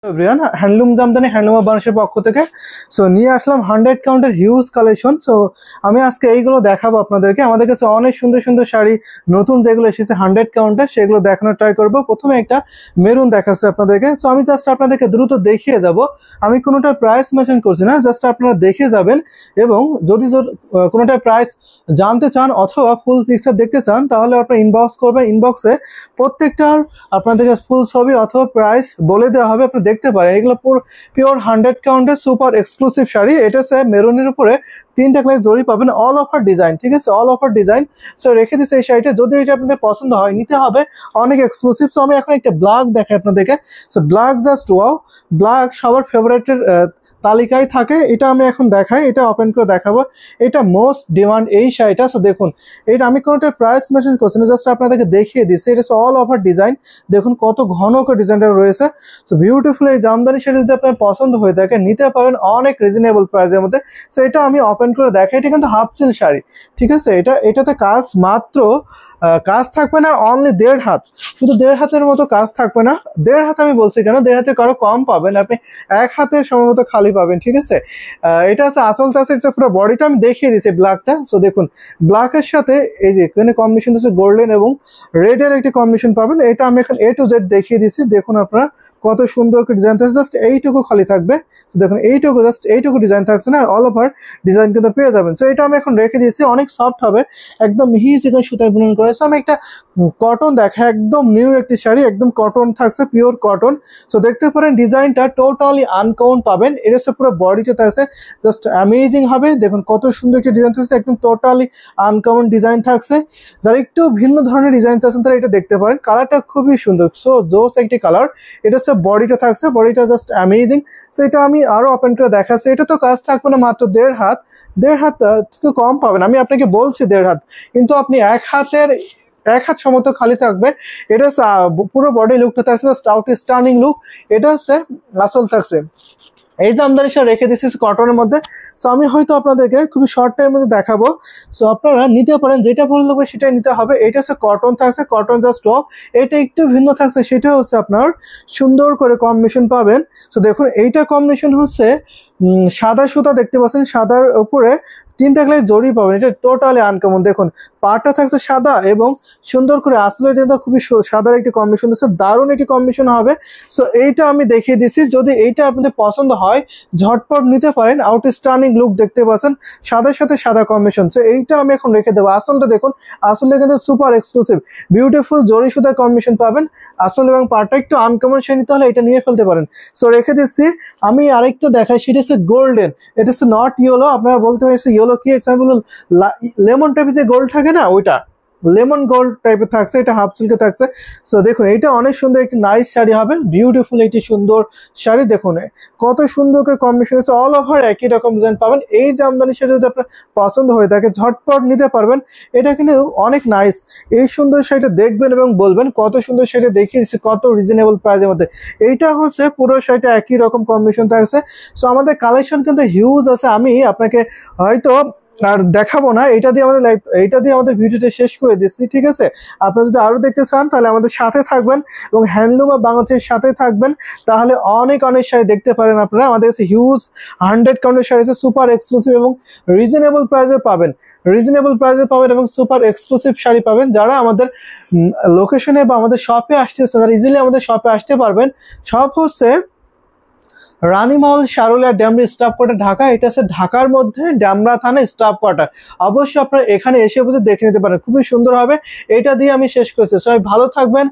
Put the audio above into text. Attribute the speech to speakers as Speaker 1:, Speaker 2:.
Speaker 1: Everyone, handloom Jamdani handloom বাংলাদেশের পক্ষ থেকে নিয়ে আসলাম 100 কাউন্টের হিউজ কালেকশন। আমি আজকে এইগুলো দেখাবো আপনাদেরকে। আমাদের কাছে অনেক সুন্দর সুন্দর শাড়ি নতুন যেগুলো এসেছে 100 কাউন্টের, সেগুলো দেখানোর ট্রাই করবো। প্রথমে একটা মেরুন দেখাচ্ছে আপনাদেরকে। আমি জাস্ট আপনাদেরকে দ্রুত দেখিয়ে যাব। আমি কোনোটা প্রাইস মেনশন করছি না, জাস্ট আপনারা দেখে যাবেন। এবং যদি কোনোটা প্রাইস জানতে চান অথবা ফুল পিকচার দেখতে চান, তাহলে আপনারা ইনবক্স করবেন। ইনবক্সে প্রত্যেকটার আপনাদেরকে ফুল ছবি অথবা প্রাইস বলে দেওয়া হবে, আপনি দেখতে পারেন। এগুলো পিওর 100 কাউন্টের সুপার এক্সক্লুসিভ শাড়ি। এটা হচ্ছে মেরুনের উপরে 3টা ক্লাস জরি পাবেন, অল ওভার ডিজাইন, ঠিক আছে, অল ওভার ডিজাইন। রেখে দিচ্ছে এই শাড়িটা। যদি এটা আপনাদের পছন্দ হয়, নিতে হবে, অনেক এক্সক্লুসিভ। আমি এখন একটা ব্ল্যাক দেখাই আপনাদেরকে। ব্ল্যাক জাস্ট ওয়াও, ব্ল্যাক সবার ফেভারিটের তালিকায় থাকে। এটা আমি এখন দেখাই, এটা ওপেন করে দেখাবো। এটা মোস্ট ডিমান্ড এই শাড়িটা। দেখুন, এটা আমি কোনোটা প্রাইস মেনশন করছি না, জাস্ট আপনাদেরকে দেখিয়ে দিচ্ছি। এটা অল ওভার ডিজাইন, দেখুন কত ঘন করে ডিজাইনটা রয়েছে। বিউটিফুল এই জামদানি শাড়ি যদি আপনার পছন্দ হয়ে থাকে, নিতে পারেন অনেক রিজনেবল প্রাইসের মধ্যে। এটা আমি ওপেন করে দেখাই। এটা কিন্তু হাফ সিল শাড়ি, ঠিক আছে। এটাতে কাজ মাত্র কাজ থাকবে না অনলি 1.5 হাত, শুধু 1.5 হাতের মতো কাজ থাকবে না। 1.5 হাত আমি বলছি কেন, 1.5 হাতে কারো কম পাবেন, আপনি 1 হাতের সম্ভবত খালি পাবেন, ঠিক আছে। এটা আছে আসলটা আছে, পুরো বডিটা আমি দেখিয়ে দিচ্ছি ব্ল্যাকটা। দেখুন, ব্ল্যাকের সাথে এই যে এখানে কম্বিনেশন আছে গোল্ডেন এবং রেড এর একটি কম্বিনেশন পাবেন। এটা আমি এখন A to Z দেখিয়ে দিচ্ছি। দেখুন আপনারা কত সুন্দর করে ডিজাইন থাকছে, জাস্ট এইটুকু খালি থাকবে। দেখুন এইটুকু, জাস্ট এইটুকু ডিজাইন থাকছে না, অল ওভার ডিজাইন কিন্তু পেয়ে যাবেন। এটা আমি এখন রেখে দিয়েছি, অনেক সফট হবে, একদম মিহি চিকন সুতায় বুনন করেছে। আমি একটা কটন দেখা, একদম নিউ একটি শাড়ি, একদম কটন থাকছে, পিওর কটন। দেখতে পারেন ডিজাইনটা টোটালি আনকমন পাবেন। এর পুরো বডিটা থাকছে জাস্ট অ্যামেজিং হবে। দেখুন কত সুন্দর একটা ডিজাইন থাকছে, একদম টোটালি আনকমন ডিজাইন থাকছে। যারা একটু ভিন্ন ধরনের ডিজাইন চাচ্ছেন তারা এটা দেখতে পারেন। কালারটা খুবই সুন্দর, জোস একটি কালার। এটা বডিটা থাকছে, বডিটা জাস্ট অ্যামেজিং। এটা আমি আরো ওপেন করে দেখাচ্ছি। এটা তো কাজ থাকবে না, মাত্র 1.5 হাত, 1.5 হাত থেকে কম পাবেন। আমি আপনাকে বলছি 1.5 হাত, কিন্তু আপনি 1 হাত সমত খালি থাকবে। এটা পুরো বডি লুকটা থাকছে স্টার্নিং লুক। এটা হচ্ছে আসল থাকছে। এই জামদানি শাড়ি রেখে দিচ্ছি কটনের মধ্যে। আমি হয়তো আপনাদেরকে খুবই শর্ট টাইমের মধ্যে দেখাবো। আপনারা নিতে পারেন, যেটা ভালো লাগবে সেটাই নিতে হবে। এটা হচ্ছে কটন থাকছে, কটন জাস্ট টপ। এটা একটু ভিন্ন থাকছে, সেটা হচ্ছে আপনার সুন্দর করে কম্বিনেশন পাবেন। দেখুন এইটা কম্বিনেশন হচ্ছে সাদা সুতা দেখতে পাচ্ছেন, সাদার উপরে 3টা গ্লাস জড়ি পাবেন। এটা টোটালি আনকমন। দেখুন পাটটা থাকছে সাদা এবং সুন্দর করে আসলে এটা খুবই সাদার একটি কম্বিনেশন দিচ্ছে, দারুণ একটি কম্বিনেশন হবে। এইটা আমি দেখিয়ে দিচ্ছি। যদি এইটা আপনাদের পছন্দ হয়, ঝটপট নিতে পারেন। আউটস্ট্যান্ডিং লুক দেখতে পাচ্ছেন, সাদার সাথে সাদা কম্বিনেশন। এইটা আমি এখন রেখে দেবো। আসলটা দেখুন, আসলে কিন্তু সুপার এক্সক্লুসিভ বিউটিফুল জড়ি সুতার কম্বিনেশন পাবেন। আসল এবং পাটটা একটু আনকমন সে নিতে হলে এটা নিয়ে ফেলতে পারেন। রেখে দিচ্ছি। আমি আরেকটা দেখাই, সেটা হচ্ছে গোল্ডেন। এটা হচ্ছে নট ইয়েলো। আপনারা বলতে পারছেন ইয়েলো কি, লেমন টাইপের যে গোল্ড থাকে না, ওইটা লেমন গোল্ড টাইপের থাকছে। এটা হাফ সিল্কে থাকছে। দেখুন এইটা অনেক সুন্দর একটি নাইস শাড়ি হবে, বিউটিফুল একটি সুন্দর শাড়ি। দেখুন কত সুন্দর করে কম্বিনেশন আছে, অল ওভার একই রকম ডিজাইন পাবেন। এই জামদানি শাড়ি যদি আপনার পছন্দ হয়ে থাকে, ঝটপট নিতে পারবেন। এটা কিন্তু অনেক নাইস। এই সুন্দর শাড়িটা দেখবেন এবং বলবেন কত সুন্দর শাড়িটা দেখিয়ে দিচ্ছে, কত রিজনেবল প্রাইসের মধ্যে। এইটা হচ্ছে পুরো শাড়িটা একই রকম কম্বিনেশন থাকছে। আমাদের কালেকশন কিন্তু হিউজ আছে। আমি আপনাকে হয়তো আর দেখাবো না, এটা দিয়ে আমাদের ভিডিওটা শেষ করে দিচ্ছি, ঠিক আছে। আপনারা যদি আরো দেখতে চান, তাহলে আমাদের সাথে থাকবেন এবং হ্যান্ডলুম আর বাংলাদেশের সাথে থাকবেন, তাহলে অনেক শাড়ি দেখতে পারেন আপনারা। আমাদের কাছে হিউজ 100 কাউন্টের শাড়ি আছে, সুপার এক্সক্লুসিভ এবং রিজনেবল প্রাইসে পাবেন। এবং সুপার এক্সক্লুসিভ শাড়ি পাবেন। যারা আমাদের লোকেশনে বা আমাদের শপে আসতে চান, তারা ইজিলি আমাদের শপে আসতে পারবেন। শপ হচ্ছে রানীমহল সারুলিয়া ড্যামরি স্টাফ কোয়ার্টার, ঢাকা। এটা হচ্ছে ঢাকার মধ্যে ড্যামরা থানা স্টাফ কোয়ার্টার। অবশ্যই আপনারা এখানে এসে বুঝে দেখে নিতে পারেন, খুবই সুন্দর হবে। এটা দিয়ে আমি শেষ করেছি। সবাই ভালো থাকবেন,